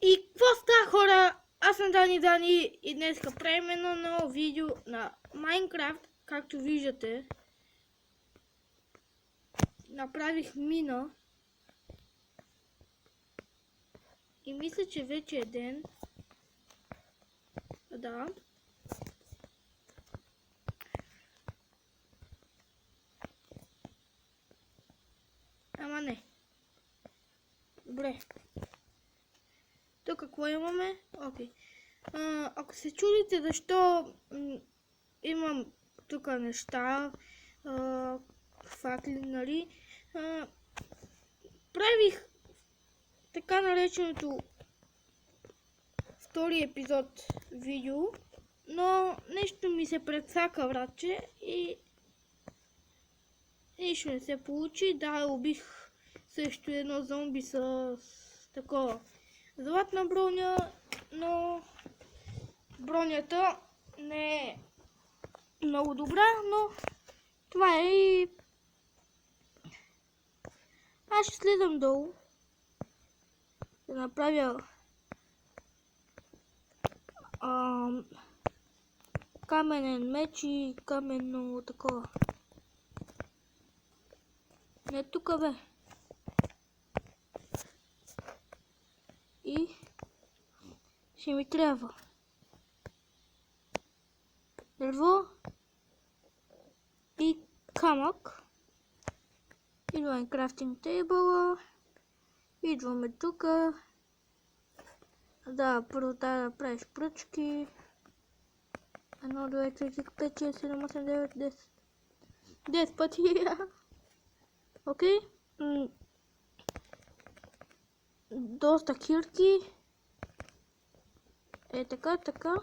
И какво става, хора? Аз съм Дани и днес правим едно ново видео на Майнкрафт. Както виждате, направих мина и мисля, че вече е ден. Да. Ама не. Добре. Тук какво имаме? Окей. Ако се чудите защо имам тук неща, факли, нали, правих така нареченото втори епизод видео, но нещо ми се предсака, братче, и нищо не се получи. Да, убих също едно зомби с такова златна броня, но бронята не е много добра, но това е и аз ще слизам долу да направя каменен меч и каменно такова. Не тук, бе. И ще ми трябва дърво и камък. Идваме крафтинг тейбъла. Идваме тук. Да, първо трябва да правиш пръчки. 1, 2, 3, 4, 5, 6, 7, 8, 9, 10. 10 пъти. Окей. Доста кирки. Е така, така.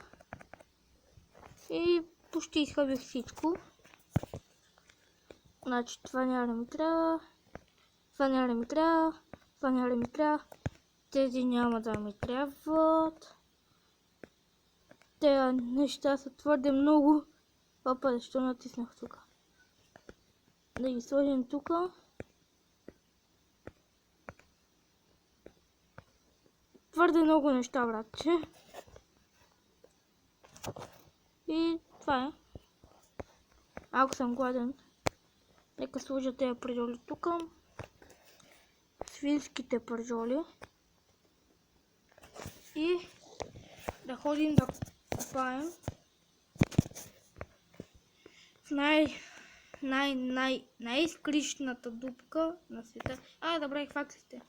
И почти изхъбих всичко. Значи това няма да ми трябва. Това няма да ми трябва. Това няма да ми трябва. Тези няма да ми трябват. Тези неща са твърде много. Опа, защо натиснах тук? Да ги сложим тук. Твърде много неща, братче. И това е. Ако съм гладен, нека сложа тези пържоли тук. Свинските пържоли. И да ходим да копаем в най-скришната дупка на света. Добре, фактите.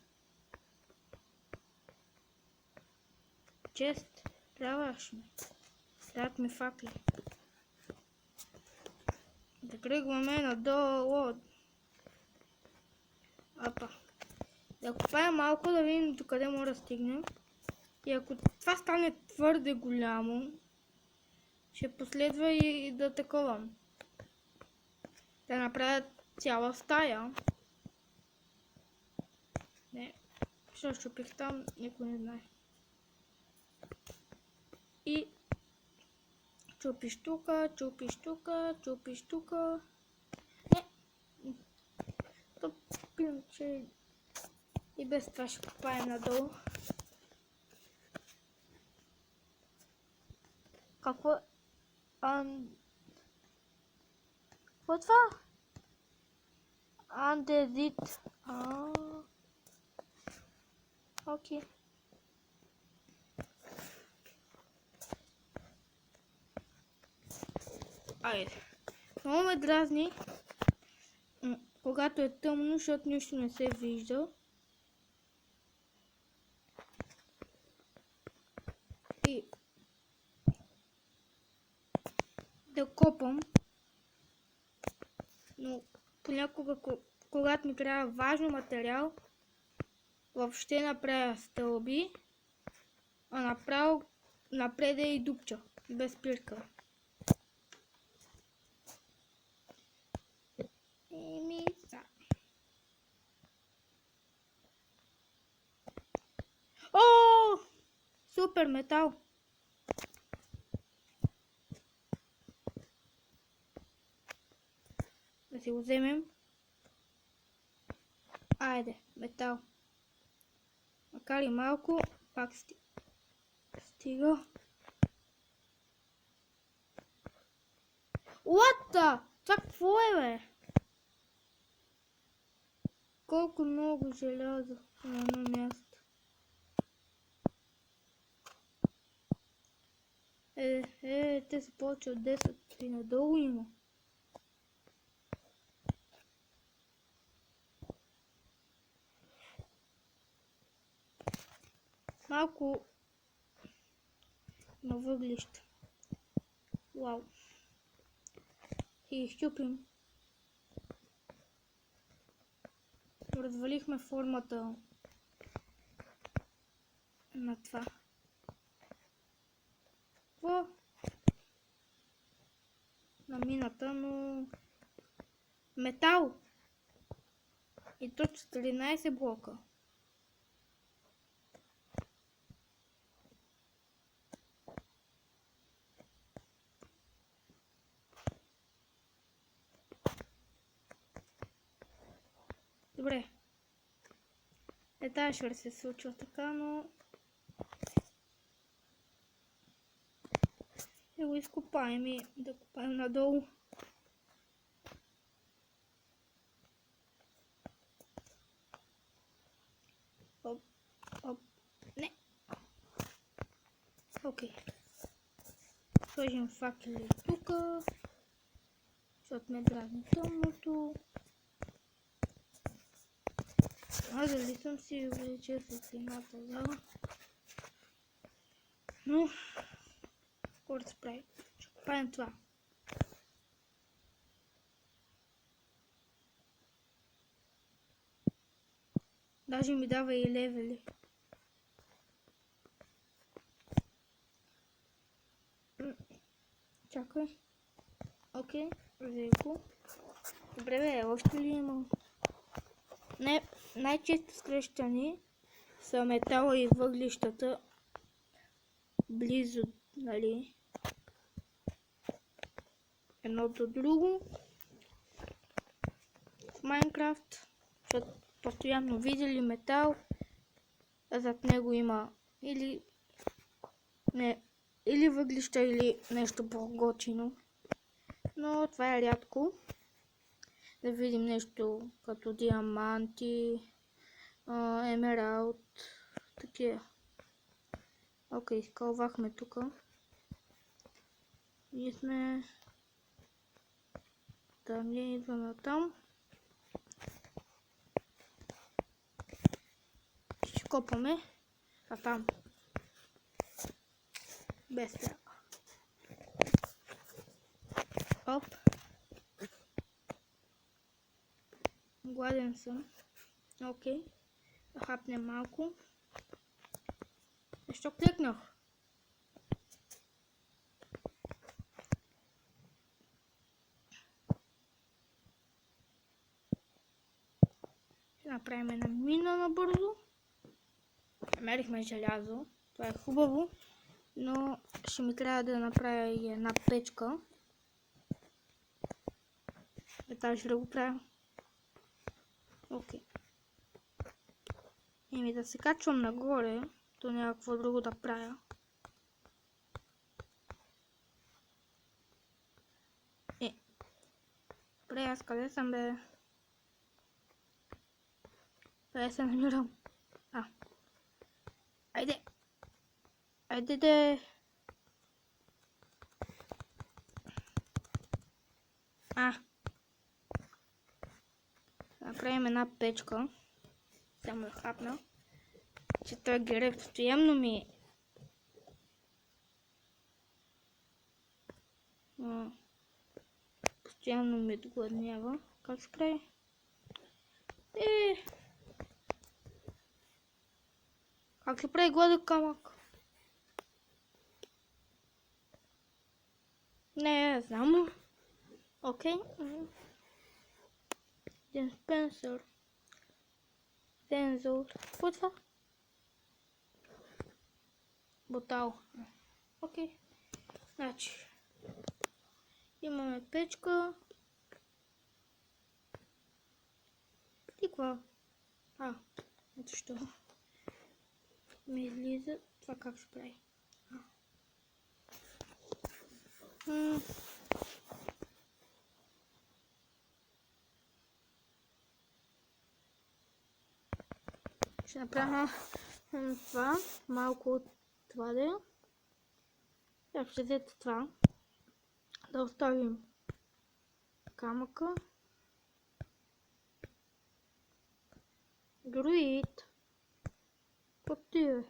Чест, трябваш ми. Трябват ми факли. Да тръгваме надолу. Апа. Да копаем малко, да видим до къде може да стигнем. И ако това стане твърде голямо, ще последва и да таковам. Да направя цяла стая. Не, ще щупих там, никой не знае. И чупиш тука, чупиш тука, чупиш тука. Не, топим, че и без това ще копаем надолу. Какво? Какво е това? Андезит. Окей. Айде. Много ме дразни, когато е тъмно, защото нищо не се вижда. И да копам. Но понякога, когато ми трябва важно материал, въобще направя стълби, а направо напред и дупча, без спирка. О! Супер метал! Да си го вземем. Айде, метал. Макар и малко, пак Стига. What? Това какво е, бе? Колко много желязо на едно място. Те са повече от 10 и надолу има. Малко на въглища. Вау. И изчупим. Развалихме формата на това. Какво? На мината, но метал. И то 14 блока. Добре. Тази ще се случва така, но да го изкопаем и да копаем надолу. Оп, оп, не. Окей. Сложим факели тук, защото ме дразни тъмното. Дали съм си увеличил светлината зала? Но, какво да се прави? Ще правим това. Даже ми дава и левели. Чакай. Окей, велико. Добре, бе, още ли има? Не, най-често срещани са метала и въглищата близо, нали, едно до друго в Майнкрафт, защото постоянно видели метал, а зад него има или въглища, или нещо по-готино, но това е рядко. Да видим нещо като диаманти, емералд, такива. Окей, изкълвахме тук. Ние сме... Да, ние идваме там. Ще копаме. А там. Без тях. Оп. Гладен съм. Окей. Да хапнем малко. Защо кликнах? Ще направим една мина набързо. Намерихме желязо. Това е хубаво. Но ще ми трябва да направя и една печка. Тази ще да го правя. Окей. Еми да се качвам нагоре, то някакво друго да правя. Добре, аз къде съм, бе? Къде се намирам? Айде! Айде де! Направим една печка. Само да хапна. Че той герой постоянно ми... Постоянно ми отгладнява. Как се прави? Как се прави гладък камък? Не знам. Окей. Диспенсър. Сензор. Какво е това? Ботал. Окей. Значи. Имаме печка. И какво? Ето що. Ми излиза. Това как се прави? Ще направя това, малко от това да е. Сега ще взете това. Да оставим камъка. Друид. Потие.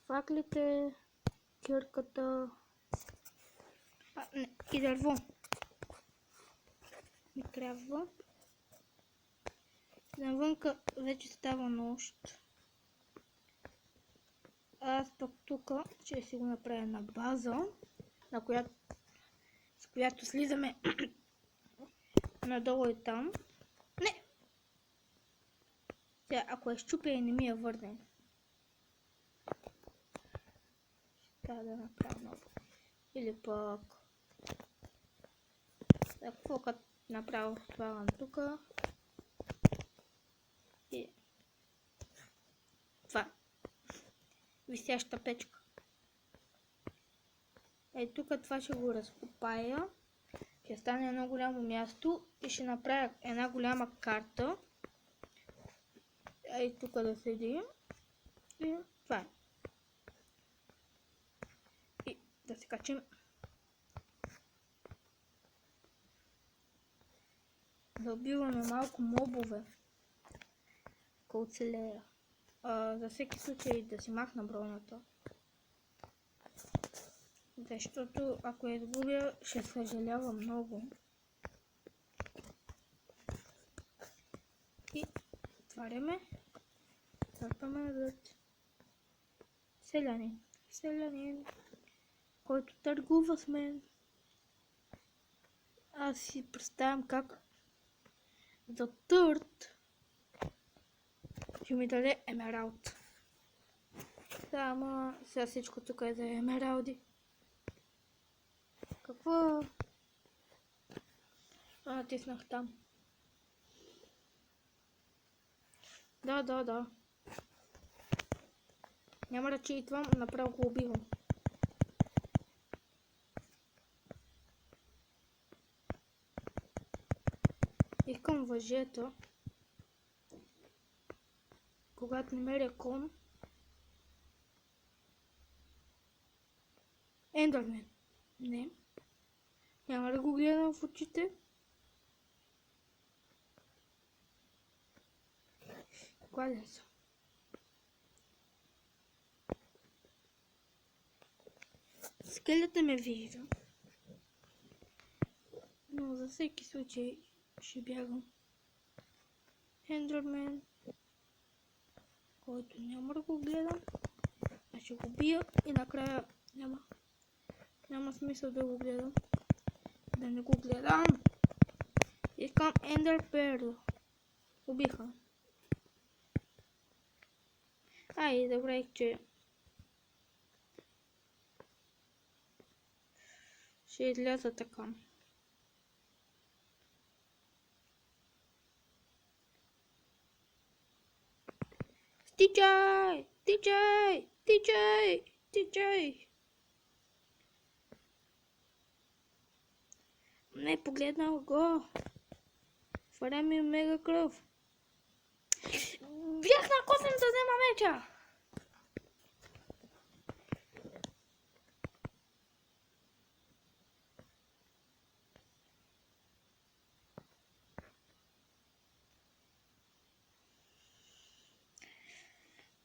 Факлите. Кирката. И дърво. Не трябва. Навънка вече става нощ. Аз пък тук ще си го направя на база, с която слизаме надолу и там. Не! Сега, ако е щупя и не ми я върне. Трябва да направя много. Или пък... Какво като направя това тук? И... Това. Висяща печка. Ей, тук това ще го разкопая. Ще стане едно голямо място и ще направя една голяма карта. Ей, тук да седим. И това е. И да се качим. Да убиваме малко мобове. Ако оцелея. За всеки случай да си махна бронята. Защото ако я изгубя, ще съжалявам много. И отваряме. Търпаме назад. Селянин. Селянин, който търгува с мен. Аз си представям как за търт ще ми даде емералд. Да, ама сега всичко тук е за емералди. Какво? Натиснах там. Да. Няма да читвам, направо го убивам. Искам въжета. Когато намеря кон. Ендърмен. Не. Няма да го гледам в очите. Гладен съм. Скелета ме вижда. Но за всеки случай ще бягам. Ендърмен, който няма да го гледам. Аз ще го бия и накрая няма смисъл да го гледам. Да не го гледам. Искам Ендър Перл. Убиха. Ай, добре, че ще изляза така. Стичай! Стичай! Стичай! Стичай! Не, погледнал го. Фара ми мега кръв. Бях на косъм да взема меча.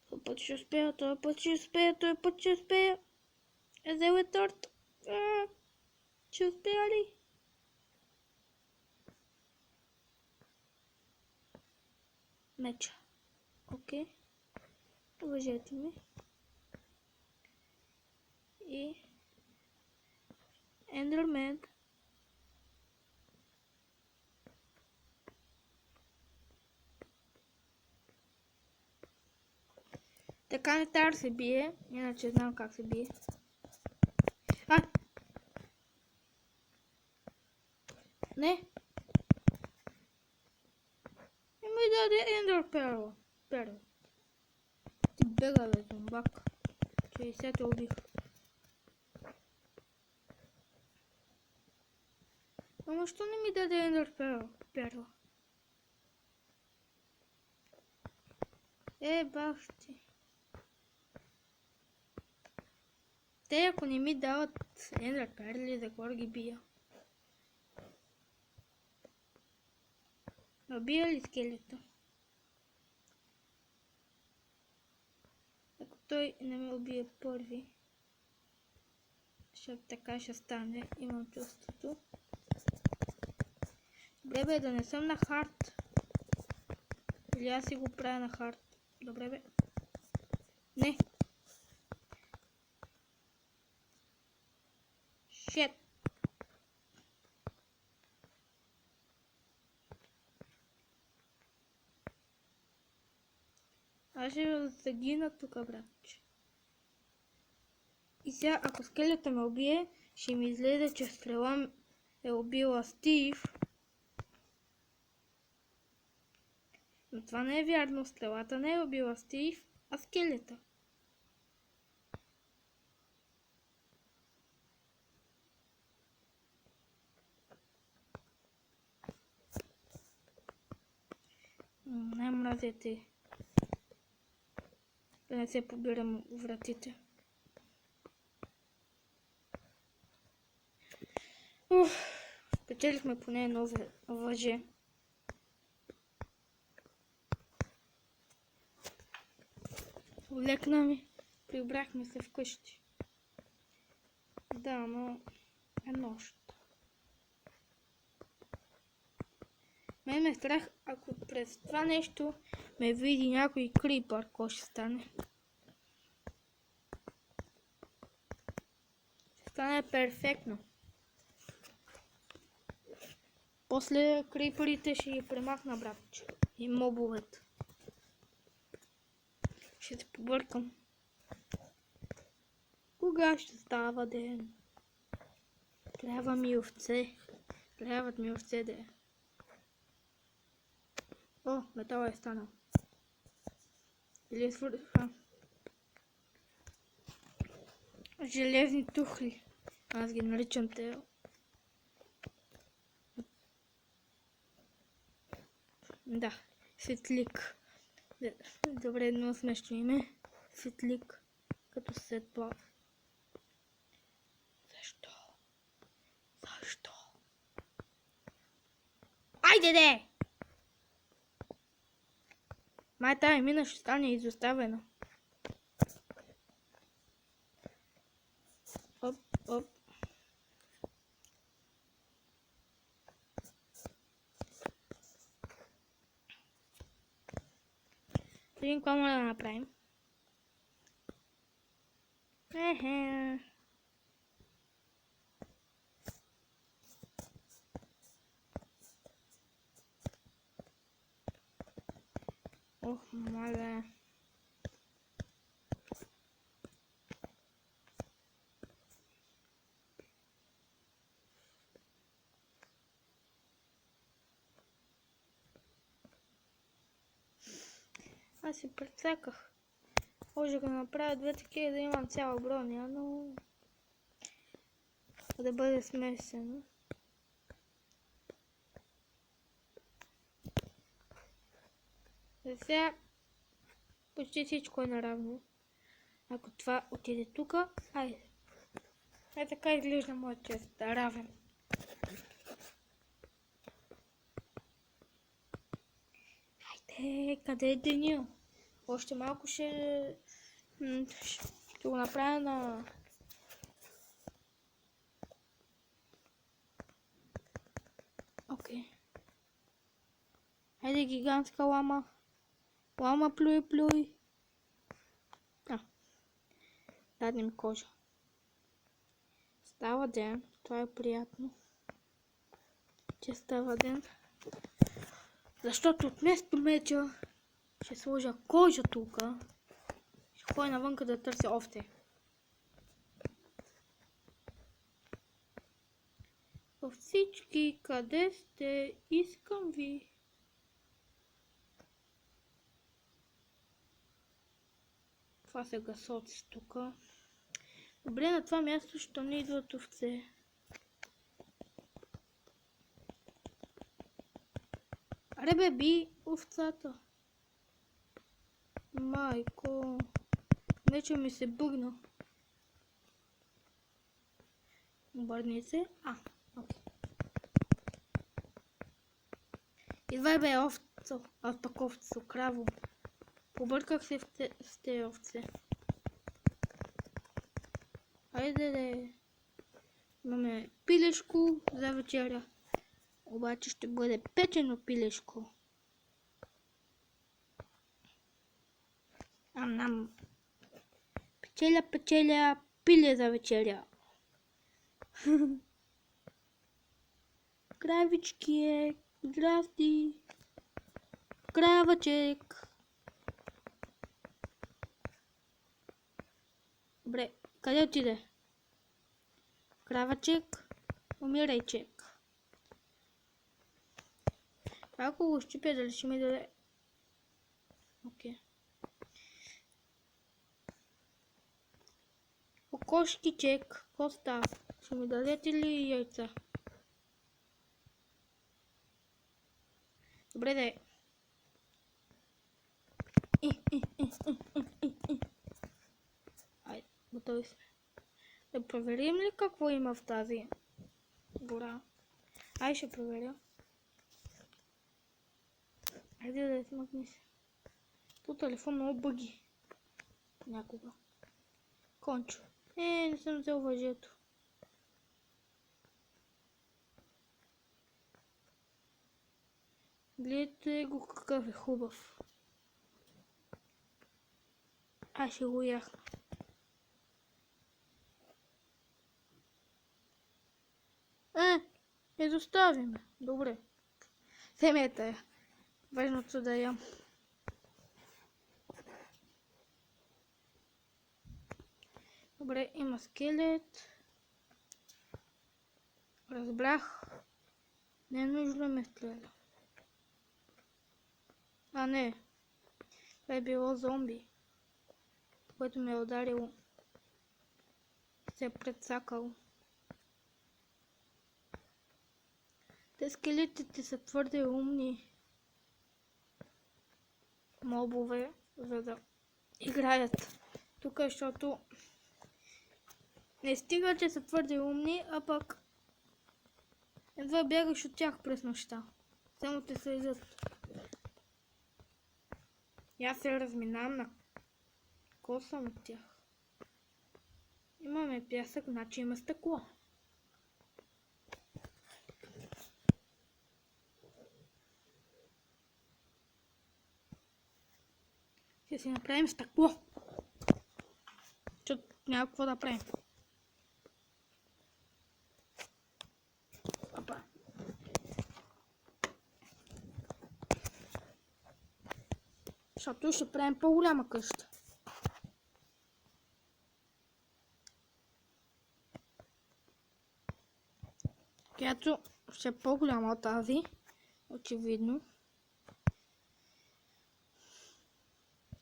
Този път ще успея, този път ще успея. Взел е торт. Ще успея ли? Меча. Окей. Въжете ми. И Ендермен. Така не трябва да се бие, иначе знам как се бие. Не! Не ми даде Ендер Перл. Ти бега, бе, зомбак. 60 те убих. Ама що не ми даде ендър перла? Бах ти. Те ако не ми дават ендър перли, за кого ги бия? Убия ли скелета? Ако той не ме убие първи, защото така ще стане, имам чувството. Добре бе, да не съм на хард. Или аз си го правя на хард. Добре бе. Не. Шет. Аз ще загина тук, братче. И сега, ако скелета ме убие, ще ми излезе, че стрела е убила Стив. Но това не е вярно. Стрелата не е убила Стив, а скелета. Не мразете. Да не се побирам вратите. Спечелихме поне едно въже. Олекна ми. Прибрахме се вкъщи. Да, но е нощ. Мен ме страх, ако през това нещо ме види някой крипър, какво ще стане. Ще стане перфектно. После крипърите ще ги премахна, братче. И мобовете. Ще се побъркам. Кога ще става ден? Трябва ми овце. Трябват ми овце, де. О, метал е станал. Или свърха. Железни тухли. Аз ги наричам те. Да, светлик. Добре, едно смешно име. Светлик. Като светло. Защо? Защо? Айде де! Май тая мина ще стане изоставена. Оп, оп. Видим какво може да направим. Ехе. Ох, мале. Аз си прецаках. Може да направя две такива, да имам цяла броня, но да бъде смесено. За сега почти всичко е наравно. Ако това отиде тук, айде. Така изглежда моят чест, равен. Айде, къде е Денил? Още малко ще го направя на... Окей. Айде, гигантска лама. Лама, плюй. Даде ми кожа. Става ден. Това е приятно. Че става ден. Защото вместо меча ще сложа кожа тук. Ще ходя навънка да търся овце. Всички, къде сте? Искам ви. Това са гасоци тук. Добре, на това място, що не идват овце. Аре бе, би овцата. Майко. Вече ми се бъгна. Обърни се. Окей. Идвай бе, овцо. Пак овцо, краво. Побърках се в те овце. Айде. Имаме пилешко за вечеря. Обаче ще бъде печено пилешко. Нам. Печеля, пиле за вечеря. Кравички, здрасти. Кравачек. Добре, къде отиде? Кравачек, умирайчек. Ако го щипя, дали ще ми даде? Окей. Кокошкичек, коста. Ще ми дадете ли яйца? Добре, да е. Айде, готови сме. Да проверим ли какво има в тази гора? Ай, ще проверя. Айде да смъкни се. По телефон много бъги. Някога. Кончо. Не съм взел въжето. Гледайте го какъв е хубав. Аз ще го яхна. Не доставиме. Добре. Вземете я. Важното да ям. Добре, има скелет. Разбрах. Не е нужно да ме стреля. Не. Това е било зомби, което ме е ударило. Се е прецакало. Те скелетите са твърде умни мобове, за да играят тук, защото не стига, че са твърде умни, а пък едва бягаш от тях през нощта. Само те слезат. И аз се разминавам на коса от тях. Имаме пясък, значи има стъкло. Ще си направим стъкло. Защото няма какво да правим. Опа. Защото ще правим по-голяма къща. Която ще е по-голяма от тази. Очевидно.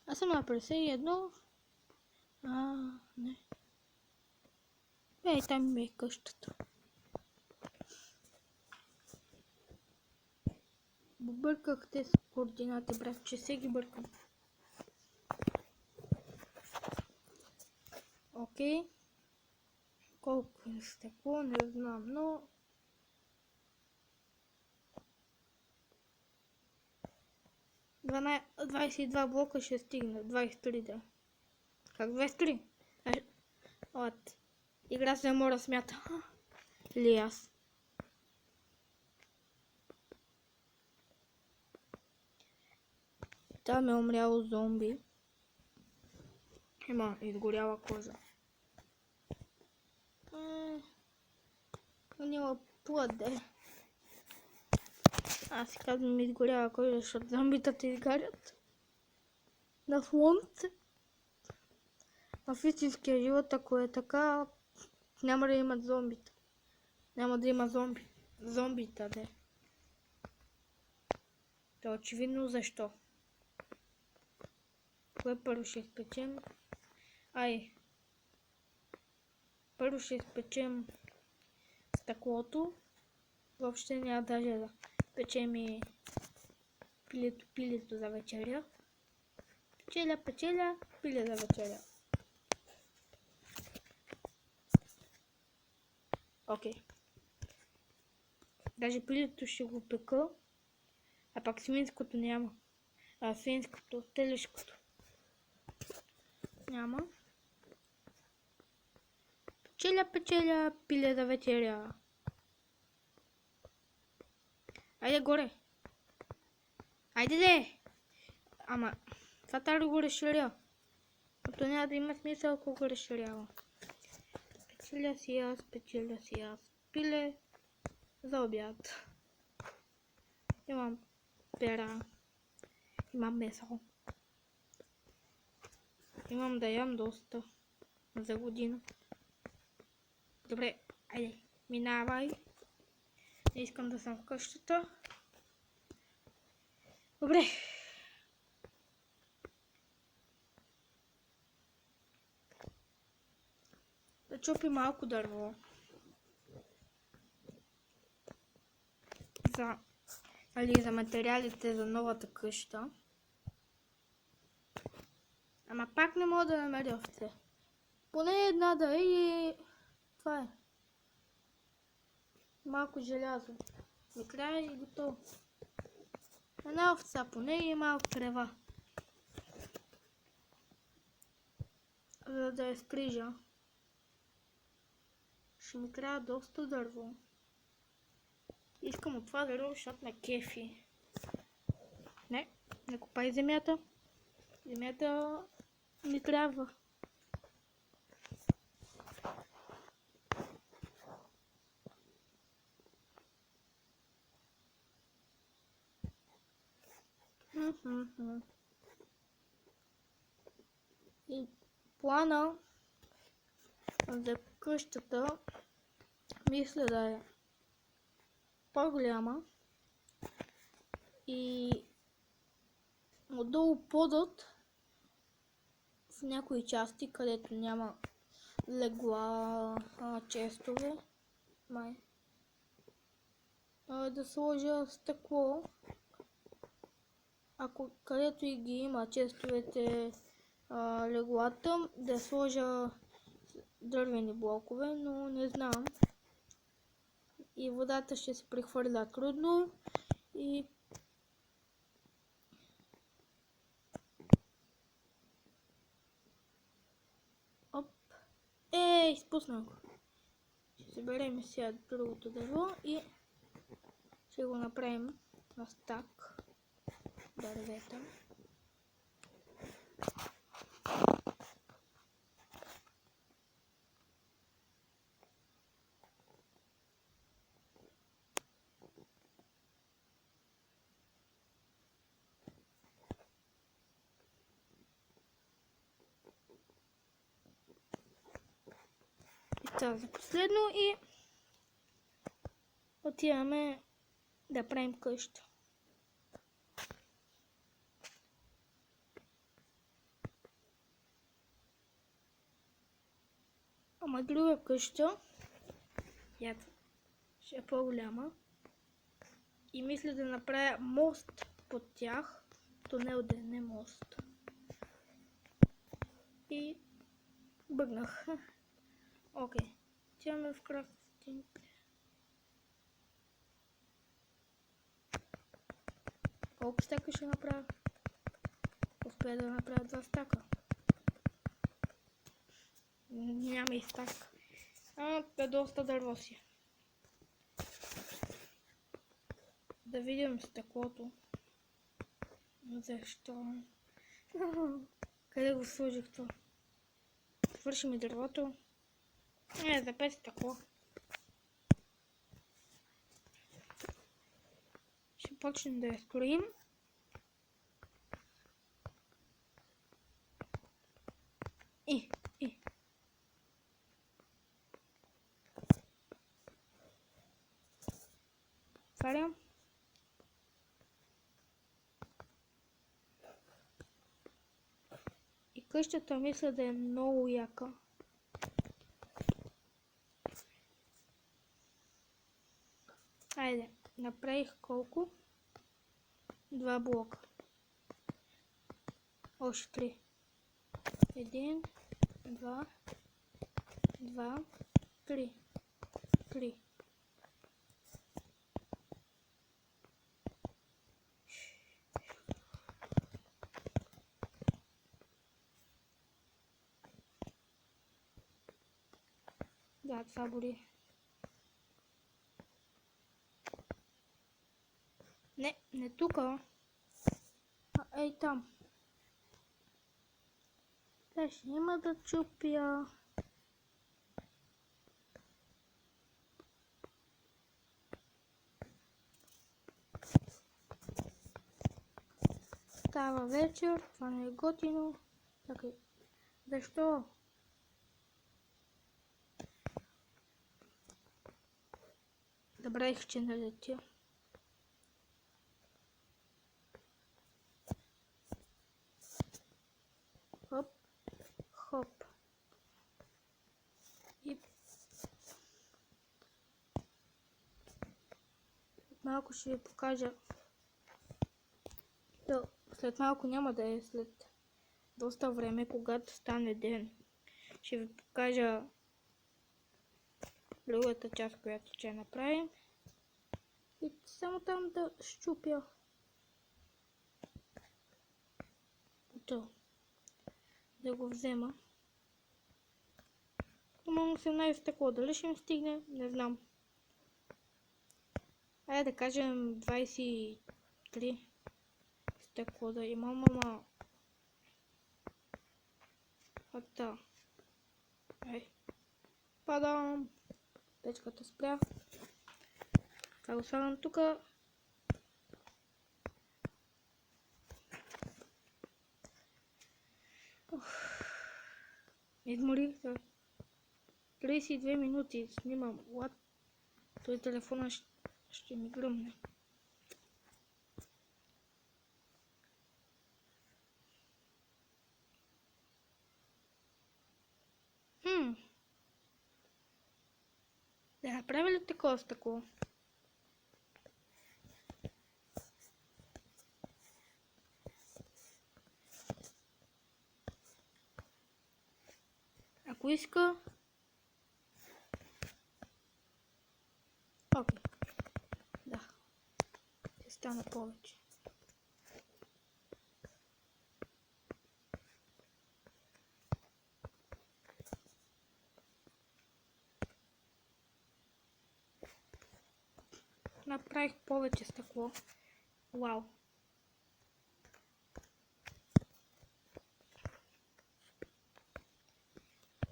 Аз съм на 51. Не. Ей, там ми е къщата. Бъркахте с координати, брат, че се ги бъркам. Окей. Колко е стекло, не знам, но... – 22 блока ще стигна, 23 да. Как 23? От. Игра се мора смята. Ли аз? Там е умряло зомби. Има изгоряла кожа. Няма плъде. Аз си казвам изгоряла кожа, защото зомбитата изгарят на слънце. В истинския живот, ако е така, няма да имат зомбита. Няма да има зомбита, де. То е очевидно защо. Кое първо ще изпечем? Първо ще изпечем стъклото. Въобще няма даже да печем и пилето за вечеря. Печеля, пиле за вечеря. Окей. Даже пилето ще го пека, а пак свинското няма. Свинското, телешкото няма. Печеля, пиле за вечеря. Айде горе. Айде де! Ама, това трябва да го разширя. Като няма да има смисъл, ако го разширява. Печеля си аз. Пиле за обяд. Имам пера. Имам месо. Имам да ям доста. За година. Добре, айде, минавай. Не искам да съм в къщата. Добре. Да чупи малко дърво. За материалите за новата къща. Ама пак не мога да намеря овце. Поне една да е и това е. Малко желязо. Накрая и готово. Една овца поне и малко трева. За да я стрижа. Ще ми трябва доста дърво. Искам от това дърво, защото ме кефи. Не копай земята. Земята ми трябва. И плана за къщата мисля да е по-голяма и отдолу подът в някои части, където няма легла, честове, да сложа стъкло, ако където и ги има честовете, леглата, да сложа дървени блокове, но не знам. И водата ще се прехвърля трудно и изпуснах го. Ще съберем сега другото дърво и ще го направим на стак дървета. За последно и отиваме да правим къща. Ама друга къща, ще е по-голяма и мисля да направя мост под тях, тунел да не мост. И бъгнах. Окей, отиваме в крафтинг. Колко стака ще направя? Успея да направя 2 стака. Няма и стак. Да доста дърво си. Да видим стъклото. Защо? Къде го сложих това? Свърши ми дървото. За 5 стъкло. Ще почнем да я строим. Отварям. И къщата мисля да е много яка. Айде, направих колко? 2 блока. Още 3. 1, 2, 2, 3. 3. Да, това боли. Не тука. Ей там. Ще има да чупя. Става вечер, това не е готино. Чакай. Защо? Забравих, че не летя. Хоп, хоп. И малко ще ви покажа. След малко няма да е, след доста време, когато стане ден. Ще ви покажа другата част, която ще направим. И само там да щупя. Да го взема. Имам 18 стъкло. Дали ще ми стигне? Не знам. Айде да кажем 23 стъкло да имам, ама... Ата. Ей. Падам. Печката спря. Това го слагам тука. Изморих се. 32 минути снимам. What? Той телефона ще ми гръмне. Да направя ли такова стъкло? Ако иска... Окей. Да. Ще стана повече. Направих повече стъкло. Вау.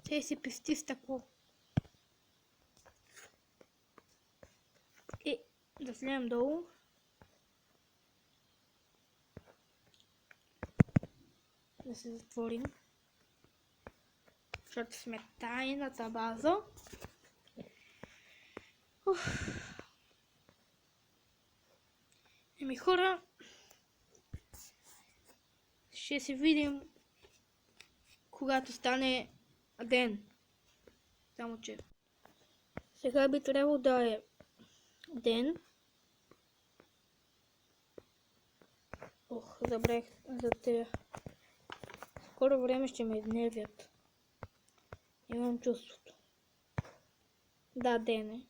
Те си пести стъкло. И да слеем долу. Да се затворим. Защото сме тайната база. Еми хора, ще се видим когато стане ден. Само че сега би трябвало да е ден. Забравих за тея. Скоро време ще ме гневят. Имам чувството. Да, ден е.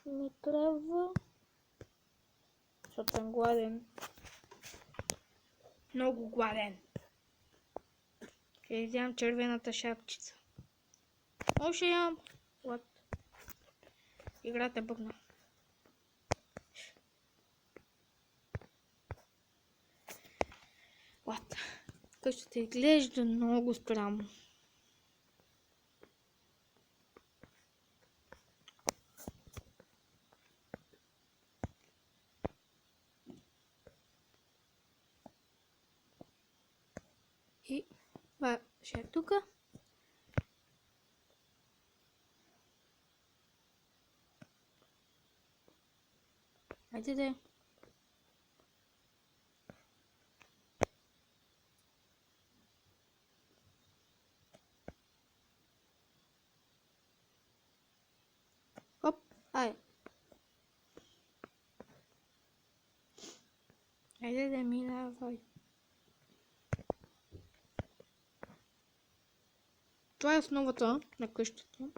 Ми трябва, защото съм гладен. Много гладен. Ще изям червената шапчица. Още ям. What? Играта бъгна. What? Къщата изглежда много странно. И това ще е тука. Хайде да. Леле, минавай. Това е основата на къщата.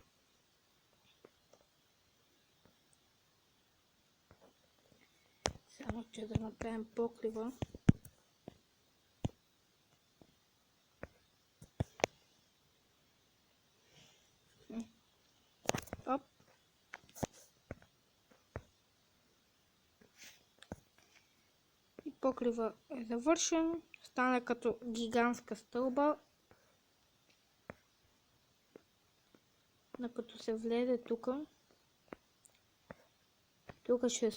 Само че да направим покрива. Оп. И покрива е завършен. Стана като гигантска стълба. Но като се влезе тук, ще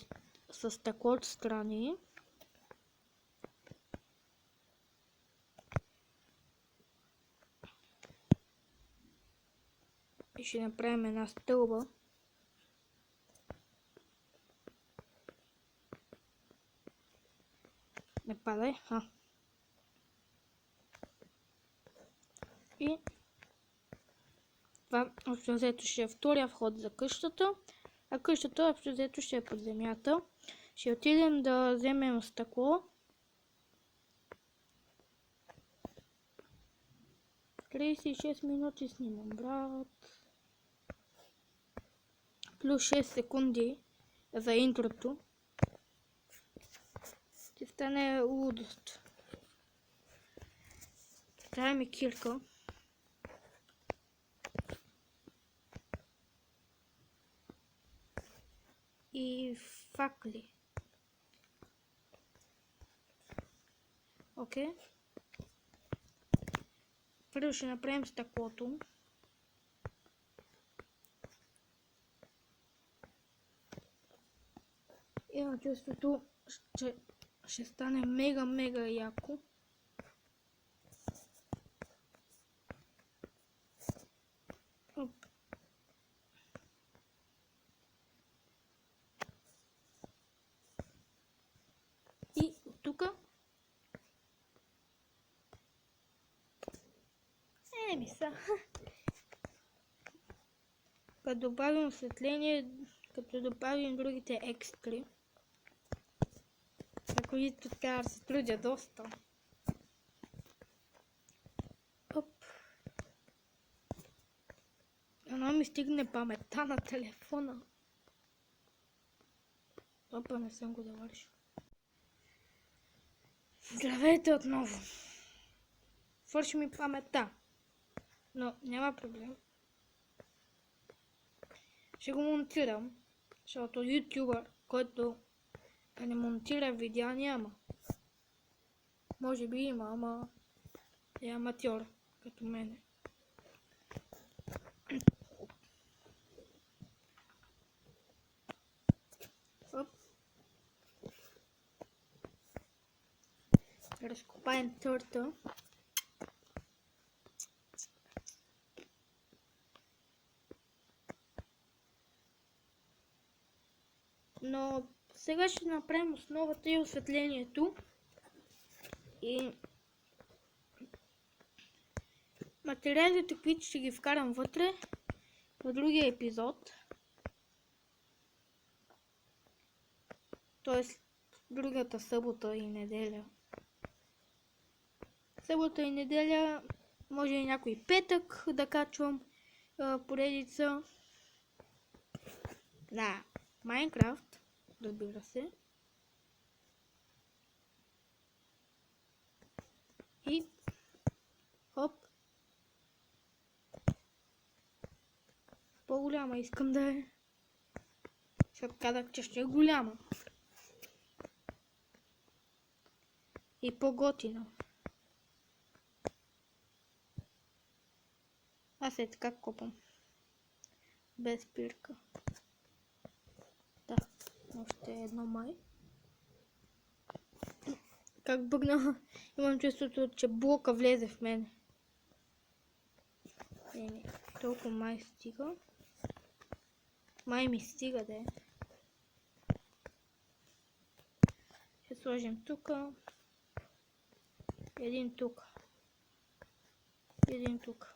с стъкло отстрани. И ще направим една стълба. Не падай. И това общо взето ще е втория вход за къщата. А къщата общо взето ще е под земята. Ще отидем да вземем стъкло. 36 минути снимам, брат. Плюс 6 секунди за интрото. Ще стане лудост. Трябва ми кирка. И факли. Окей. Първо ще направим стъклото. Имам чувството, че ще стане мега яко. Оп. И от тук като добавим осветление, като добавим другите екстри, за които трябва да се трудя доста. Оп. Едно ми стигне паметта на телефона. Опа, не съм го завършил. Здравейте отново. Свърши ми паметта. Но няма проблем. Ще го монтирам, защото ютубър, който не монтира видео, няма. Може би има, ама е аматьор, като мене. Оп. Разкопаем торта. Но сега ще направим основата и осветлението. И материалите, които ще ги вкарам вътре в другия епизод. Тоест другата събота и неделя. Събота и неделя, може и някой петък да качвам поредица на Майнкрафт, разбира се. И хоп. По-голяма искам да е. Защото казах, че ще е голяма. И по-готина. Аз е така копам. Без спирка. Да, още едно май. Как бъгна, имам чувството, че блока влезе в мен. Толкова май стига. Май ми стига, да е. Ще сложим тук. Един тук. Един тук.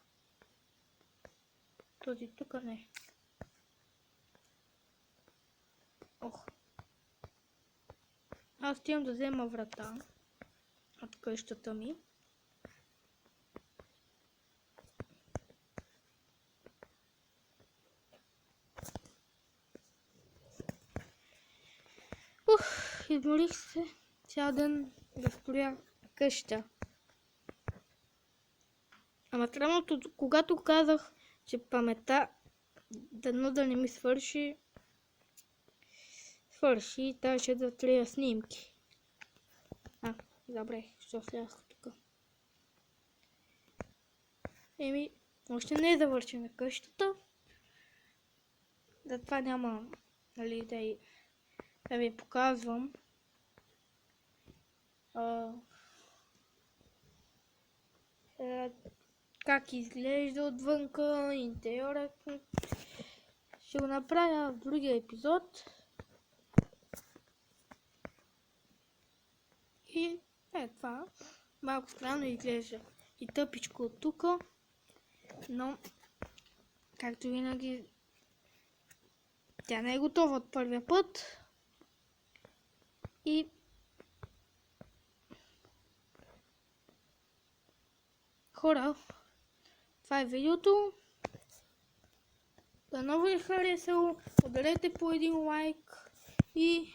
Този тук не. Аз отивам да взема врата от къщата ми. Изморих се цял ден да строя къща. Ама странното, когато казах, че паметта дано да не ми свърши и трябваше да трия снимки. Добре, що слязах тук. Още не е завършена къщата. Затова няма, нали, да ви показвам. Как изглежда отвънка, интериорът. Ще го направя в другия епизод. И това малко странно изглежда и тъпичко от тук, но както винаги тя не е готова от първия път. И хора, това е видеото. Дано ви е харесало, ударете по един лайк и